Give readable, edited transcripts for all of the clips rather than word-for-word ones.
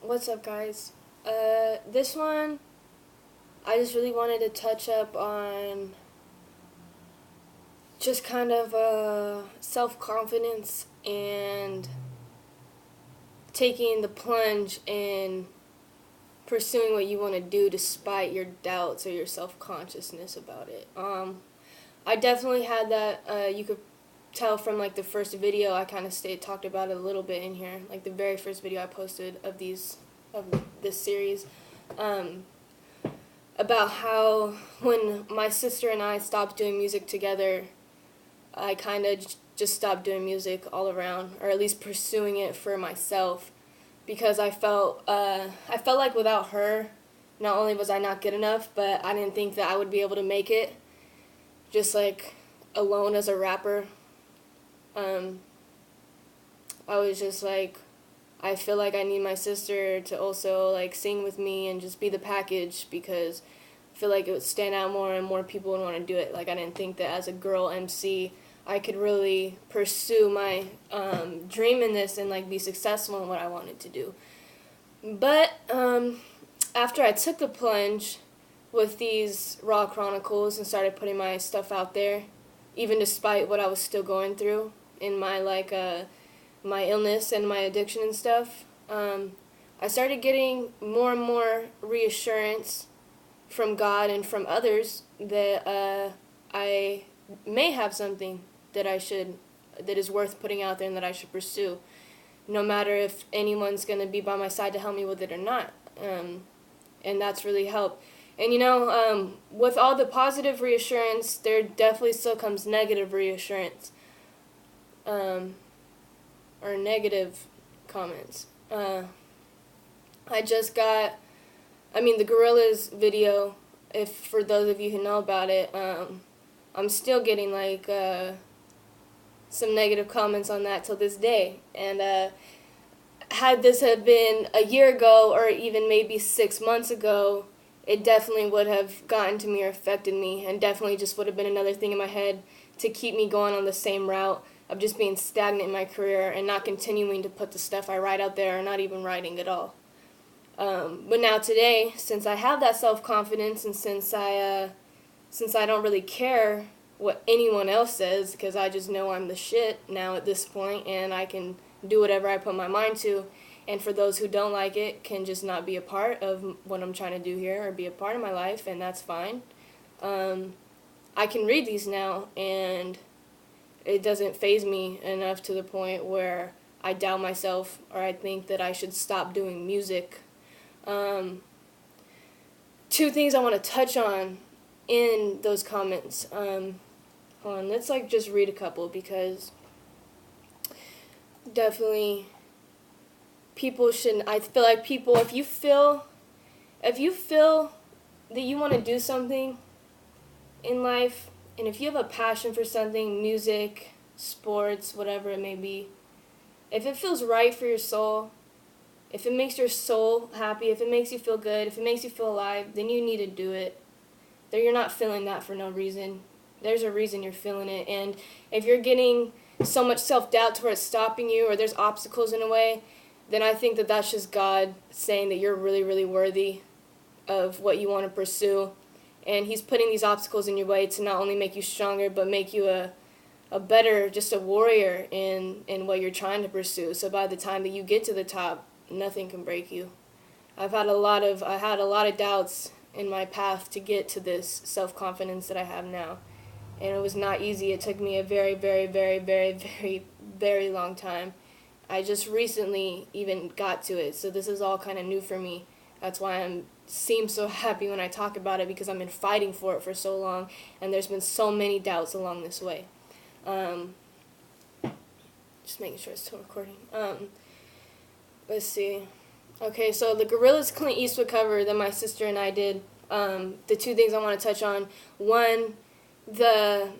What's up, guys? This one, I just really wanted to touch up on just kind of self-confidence and taking the plunge and pursuing what you want to do despite your doubts or your self-consciousness about it. I definitely had that. You could tell from like the first video. I kind of talked about it a little bit in here, like the very first video I posted of this series, about how when my sister and I stopped doing music together, I kind of just stopped doing music all around, or at least pursuing it for myself, because I felt like without her, not only was I not good enough, but I didn't think that I would be able to make it, just like alone as a rapper. I was just like, I feel like I need my sister to also like sing with me and just be the package, because I feel like it would stand out more and more people would want to do it. Like, I didn't think that as a girl MC I could really pursue my dream in this and like be successful in what I wanted to do. But after I took the plunge with these RAW Chronicles and started putting my stuff out there, even despite what I was still going through in my my illness and my addiction and stuff, I started getting more and more reassurance from God and from others that I may have something that is worth putting out there and that I should pursue, no matter if anyone's going to be by my side to help me with it or not. And that's really helped. And with all the positive reassurance, there definitely still comes negative reassurance, or negative comments. I just got, the Gorillas video, if for those of you who know about it, I'm still getting like some negative comments on that till this day. And had this have been a year ago or even maybe 6 months ago, it definitely would have gotten to me or affected me, and definitely just would have been another thing in my head to keep me going on the same route of just being stagnant in my career and not continuing to put the stuff I write out there, or not even writing at all. But now today, since I have that self-confidence, and since I don't really care what anyone else says, because I just know I'm the shit now at this point, and I can do whatever I put my mind to, and for those who don't like it, can just not be a part of what I'm trying to do here, or be a part of my life, and that's fine. I can read these now, and it doesn't faze me enough to the point where I doubt myself, or I think that I should stop doing music. Two things I want to touch on in those comments. Hold on, let's just read a couple, because definitely people shouldn't. I feel like people, if you feel that you want to do something in life, and if you have a passion for something, music, sports, whatever it may be, if it feels right for your soul, if it makes your soul happy, if it makes you feel good, if it makes you feel alive, then you need to do it. You're not feeling that for no reason. There's a reason you're feeling it. And if you're getting so much self-doubt to where it's stopping you, or there's obstacles in a way, then I think that that's just God saying that you're really, really worthy of what you want to pursue. And He's putting these obstacles in your way to not only make you stronger, but make you a better, just a warrior in what you're trying to pursue. So by the time that you get to the top, nothing can break you. I had a lot of doubts in my path to get to this self-confidence that I have now. And it was not easy. It took me a very, very, very, very, very, very long time. I just recently even got to it, so this is all kind of new for me. That's why I seem so happy when I talk about it, because I've been fighting for it for so long, and there's been so many doubts along this way. Just making sure it's still recording. Let's see. Okay, so the Gorillaz Clint Eastwood cover that my sister and I did, the two things I want to touch on. One, the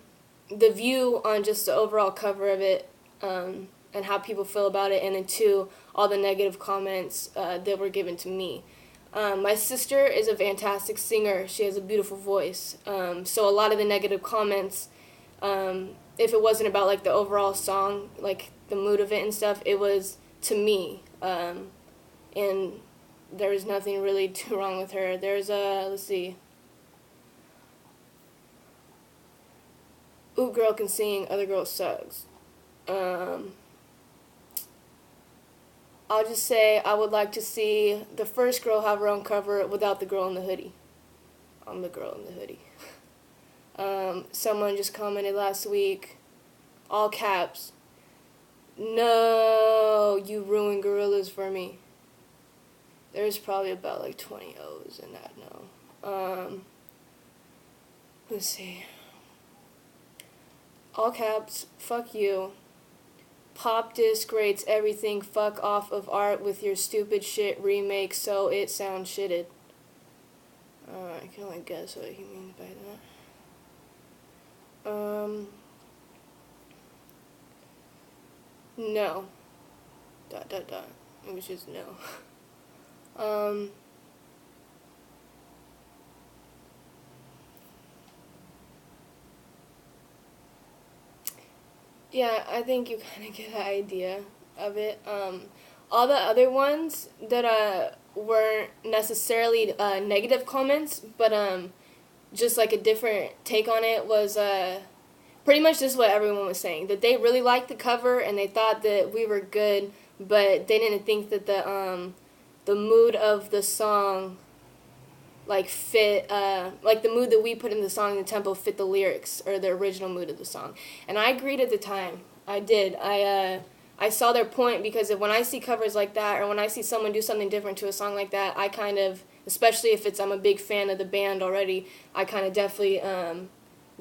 view on just the overall cover of it, and how people feel about it, and then two, all the negative comments that were given to me. My sister is a fantastic singer. She has a beautiful voice. So a lot of the negative comments, if it wasn't about like the overall song, like the mood of it and stuff, it was to me. and there was nothing really too wrong with her. There's a, let's see. Ooh, girl can sing, other girl sucks. I'll just say I would like to see the first girl have her own cover without the girl in the hoodie. I'm the girl in the hoodie. Someone just commented last week, all caps, no, you ruined gorillas for me. There's probably about like 20 O's in that no. Let's see. All caps, fuck you. Pop disc rates everything, fuck off of art with your stupid shit remake so it sounds shitted. I can only guess what he means by that. No. ... It was just no. Yeah, I think you kind of get an idea of it. All the other ones that weren't necessarily negative comments, but just like a different take on it was pretty much just what everyone was saying, that they really liked the cover and they thought that we were good, but they didn't think that the mood of the song like fit like the mood that we put in the song, the tempo fit the lyrics or the original mood of the song. And I agreed at the time. I did. I saw their point, because when I see covers like that, or when I see someone do something different to a song like that, I kind of, especially if I'm a big fan of the band already, I kind of definitely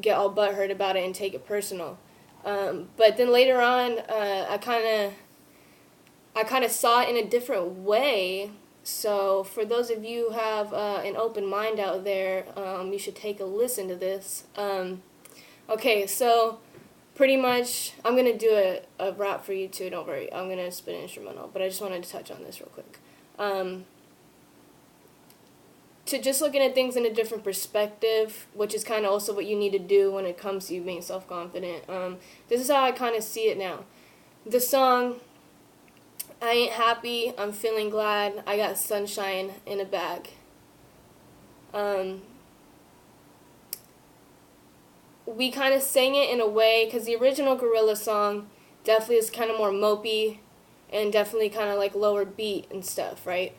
get all butthurt about it and take it personal. But then later on, I kind of saw it in a different way. So for those of you who have an open mind out there, you should take a listen to this. Okay, so pretty much I'm going to do a rap for you too, don't worry. I'm going to spit an instrumental, but I just wanted to touch on this real quick. To just looking at things in a different perspective, which is kind of also what you need to do when it comes to you being self-confident. This is how I kind of see it now. The song, I ain't happy, I'm feeling glad, I got sunshine in a bag. We kind of sang it in a way, because the original Gorilla song definitely is kind of more mopey and definitely kind of like lower beat and stuff, right?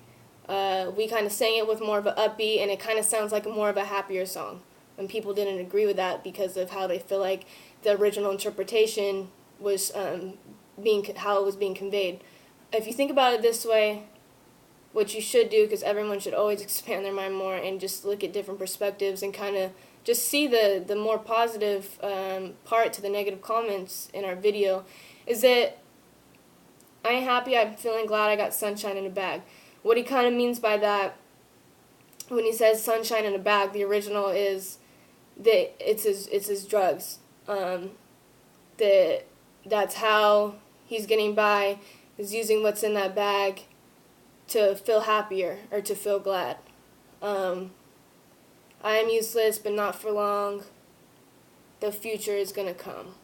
We kind of sang it with more of an upbeat, and it kind of sounds like more of a happier song. And people didn't agree with that because of how they feel like the original interpretation was how it was being conveyed. If you think about it this way, which you should do, because everyone should always expand their mind more and just look at different perspectives and kind of just see the more positive part to the negative comments in our video, is that I ain't happy, I'm feeling glad, I got sunshine in a bag. What he kind of means by that, when he says sunshine in a bag, the original is that it's his drugs. That's how he's getting by, is using what's in that bag to feel happier or to feel glad. I am useless, but not for long. The future is going to come.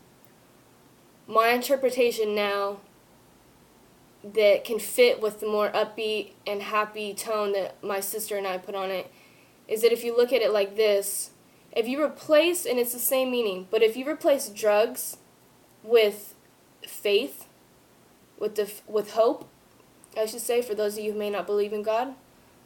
My interpretation now that can fit with the more upbeat and happy tone that my sister and I put on it is that if you look at it like this, if you replace, and it's the same meaning, but if you replace drugs with faith, with hope, I should say, for those of you who may not believe in God,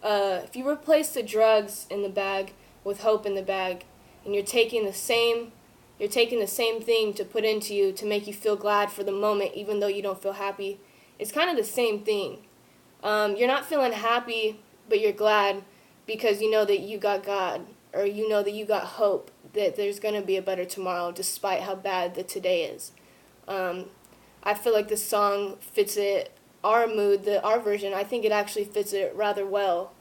if you replace the drugs in the bag with hope in the bag, and you're taking the same thing to put into you to make you feel glad for the moment, even though you don't feel happy, it's kind of the same thing. You're not feeling happy, but you're glad because you know that you got God, or you know that you got hope, that there's going to be a better tomorrow despite how bad the today is. I feel like this song fits it, our mood, our version, I think it actually fits it rather well,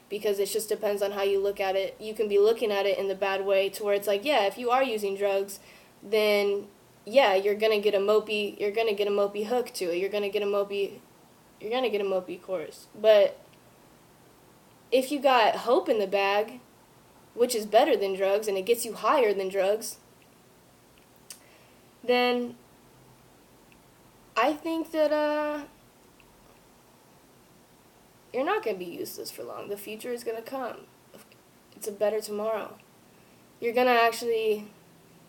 because it just depends on how you look at it. You can be looking at it in the bad way to where it's like, yeah, if you are using drugs, then yeah, you're gonna get a mopey hook to it. You're gonna get a mopey chorus. But if you got hope in the bag, which is better than drugs and it gets you higher than drugs, then I think that you're not going to be useless for long. The future is going to come. It's a better tomorrow. You're going to actually,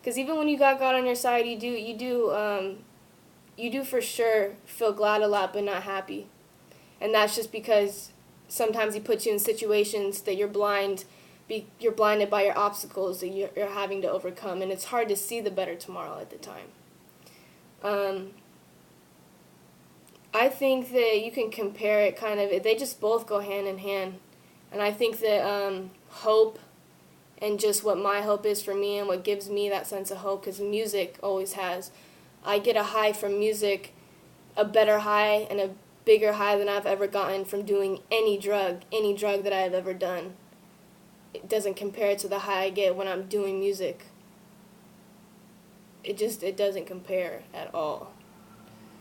because even when you got God on your side, you do for sure feel glad a lot but not happy. And that's just because sometimes he puts you in situations that you're blinded by your obstacles that you're having to overcome, and it's hard to see the better tomorrow at the time. I think that you can compare it kind of, they just both go hand in hand. And I think that hope and just what my hope is for me and what gives me that sense of hope, because music always has. I get a high from music, a better high and a bigger high than I've ever gotten from doing any drug that I've ever done. It doesn't compare to the high I get when I'm doing music. It doesn't compare at all.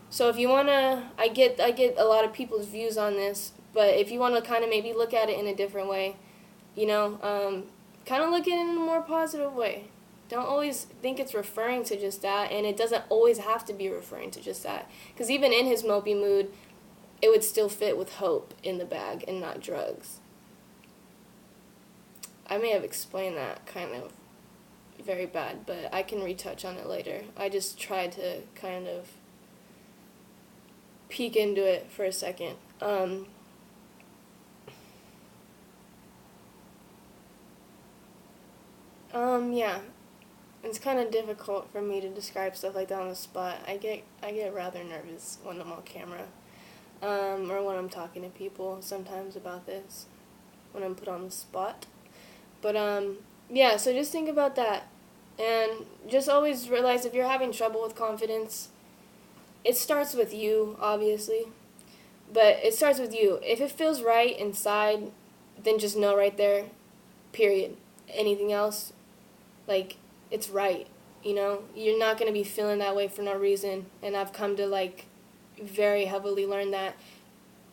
So if you want to, I get a lot of people's views on this, but if you want to kind of maybe look at it in a different way, kind of look at it in a more positive way. Don't always think it's referring to just that, and it doesn't always have to be referring to just that. Because even in his mopey mood, it would still fit with hope in the bag and not drugs. I may have explained that kind of very bad, but I can retouch on it later. I just tried to kind of peek into it for a second. Yeah. It's kind of difficult for me to describe stuff like that on the spot. I get rather nervous when I'm on camera, or when I'm talking to people sometimes about this, when I'm put on the spot. But yeah, so just think about that, and just always realize if you're having trouble with confidence, it starts with you, obviously, but it starts with you. If it feels right inside, then just know right there, period. Anything else, it's right, You're not going to be feeling that way for no reason, and I've come to, very heavily learn that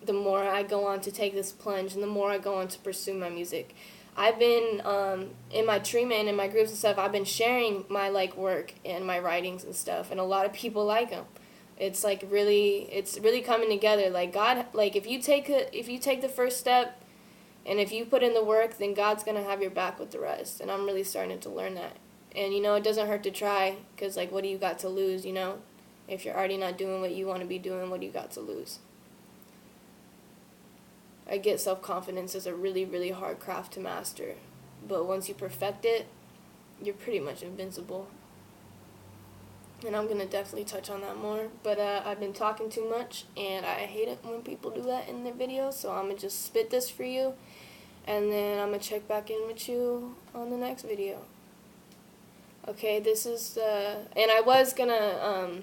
the more I go on to take this plunge and the more I go on to pursue my music. I've been, in my treatment and my groups and stuff, I've been sharing my, work and my writings and stuff, and a lot of people like them. It's, really coming together. God, if you take the first step, and if you put in the work, then God's going to have your back with the rest. And I'm really starting to learn that. And, it doesn't hurt to try, because, what do you got to lose, If you're already not doing what you want to be doing, what do you got to lose? I get self-confidence is a really, really hard craft to master. But once you perfect it, you're pretty much invincible. And I'm going to definitely touch on that more. But I've been talking too much, and I hate it when people do that in their videos. So I'm going to just spit this for you, and then I'm going to check back in with you on the next video. Okay, this is and I was going to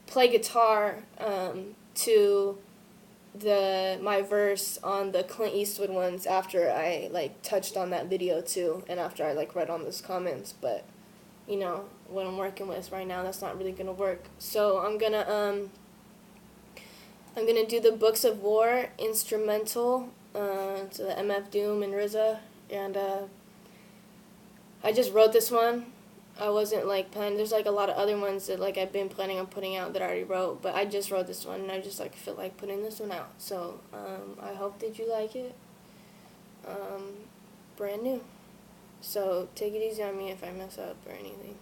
play guitar to my verse on the Clint Eastwood ones after I touched on that video too, and after I read on those comments, but what I'm working with right now, that's not really gonna work. So I'm gonna do the Books of War instrumental to the MF Doom and RZA, and I just wrote this one. I wasn't planning. There's a lot of other ones that I've been planning on putting out that I already wrote, but I just wrote this one, and I just feel like putting this one out. So I hope that you like it. Brand new. So take it easy on me if I mess up or anything.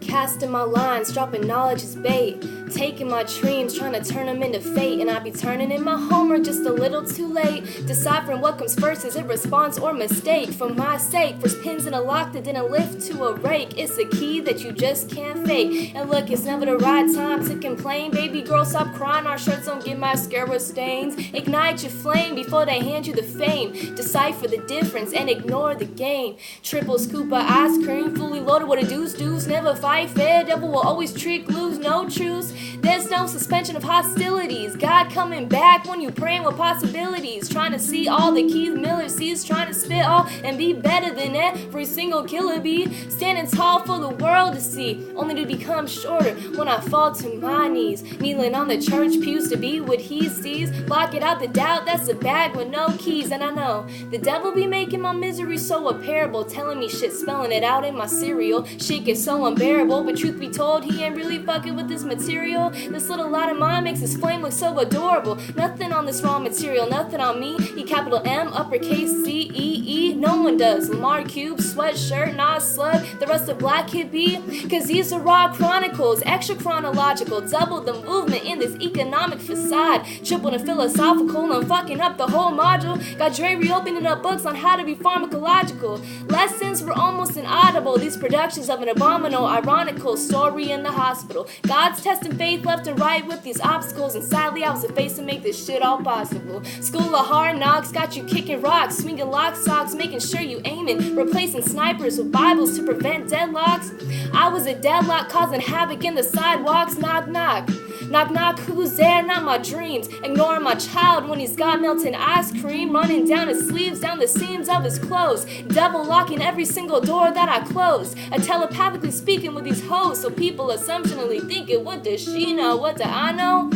Casting my lines, dropping knowledge as bait, taking my dreams, trying to turn them into fate, and I be turning in my homework just a little too late, deciphering what comes first, is it response or mistake? For my sake, first pins in a lock that didn't lift to a rake, it's a key that you just can't fake, and look, it's never the right time to complain, baby girl, stop crying, our shirts don't get mascara stains, ignite your flame before they hand you the fame, decipher the difference and ignore the game, triple scoop of ice cream, fully loaded with a deuce, never fight fair, devil will always trick, lose, no truce, there's no suspension of hostilities. God coming back when you praying with possibilities. Trying to see all the Keith Miller sees, trying to spit all and be better than every single killer bee. Standing tall for the world to see, only to become shorter when I fall to my knees. Kneeling on the church pews to be what he sees. Blocking out the doubt, that's a bag with no keys. And I know the devil be making my misery so apparable, telling me shit, spelling it out in my cereal. Shit gets so unbearable, but truth be told, he ain't really fucking with this material. This little light of mine makes his flame look so adorable. Nothing on this raw material, nothing on me. E capital M, uppercase C, E, E. No one does. Lamar Cube, sweatshirt, not slug. The rest of Black Kid B, cause these are raw chronicles, extra chronological. Double the movement in this economic facade. Triple the philosophical, I'm fucking up the whole module. Got Dre reopening up books on how to be pharmacological. Lessons were almost inaudible. These productions of an abominable, ironical story in the hospital. God's testing faith left and right with these obstacles, and sadly I was the face to make this shit all possible. School of hard knocks got you kicking rocks, swinging lock socks, making sure you aiming, replacing snipers with Bibles to prevent deadlocks. I was a deadlock causing havoc in the sidewalks. Knock knock, knock knock, who's there? Not my dreams. Ignoring my child when he's got melting ice cream running down his sleeves, down the seams of his clothes. Devil locking every single door that I closed. I telepathically speaking with these hoes, so people assumptionally thinking, what does she know? What do I know?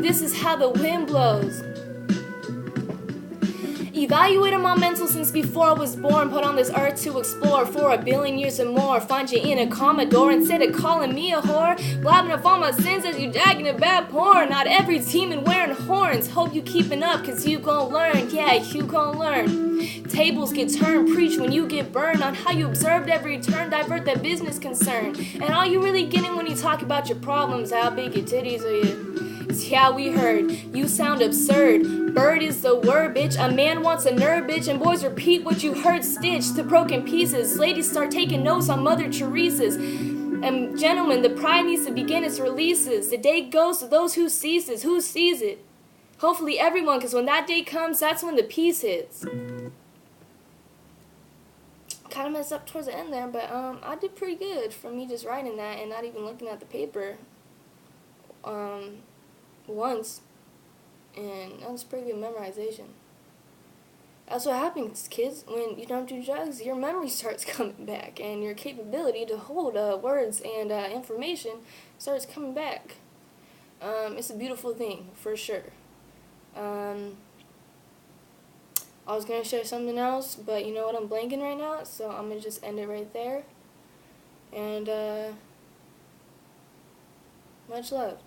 This is how the wind blows. Evaluating my mental since before I was born. Put on this earth to explore for 1 billion years or more. Find you in a Commodore instead of calling me a whore. Blabbing up all my sins as you dagging a bad porn. Not every demon wearing horns. Hope you keeping up cause you gon' learn. Yeah, you gon' learn. Tables get turned, preach when you get burned. On how you observed every turn, divert that business concern. And all you really getting when you talk about your problems, how big your titties are you? Yeah, we heard. You sound absurd. Bird is the word, bitch. A man wants a nerd, bitch. And boys repeat what you heard stitched to broken pieces. Ladies start taking notes on Mother Teresa's. And gentlemen, the pride needs to begin its releases. The day goes to those who seizes. Who sees it? Hopefully everyone, because when that day comes, that's when the peace hits. Kind of messed up towards the end there, but I did pretty good for me just writing that and not even looking at the paper once, and that was pretty good memorization. That's what happens, kids, when you don't do drugs. Your memory starts coming back, and your capability to hold words and information starts coming back. It's a beautiful thing, for sure. I was going to share something else, but you know what, I'm blanking right now, so I'm going to just end it right there. And much love.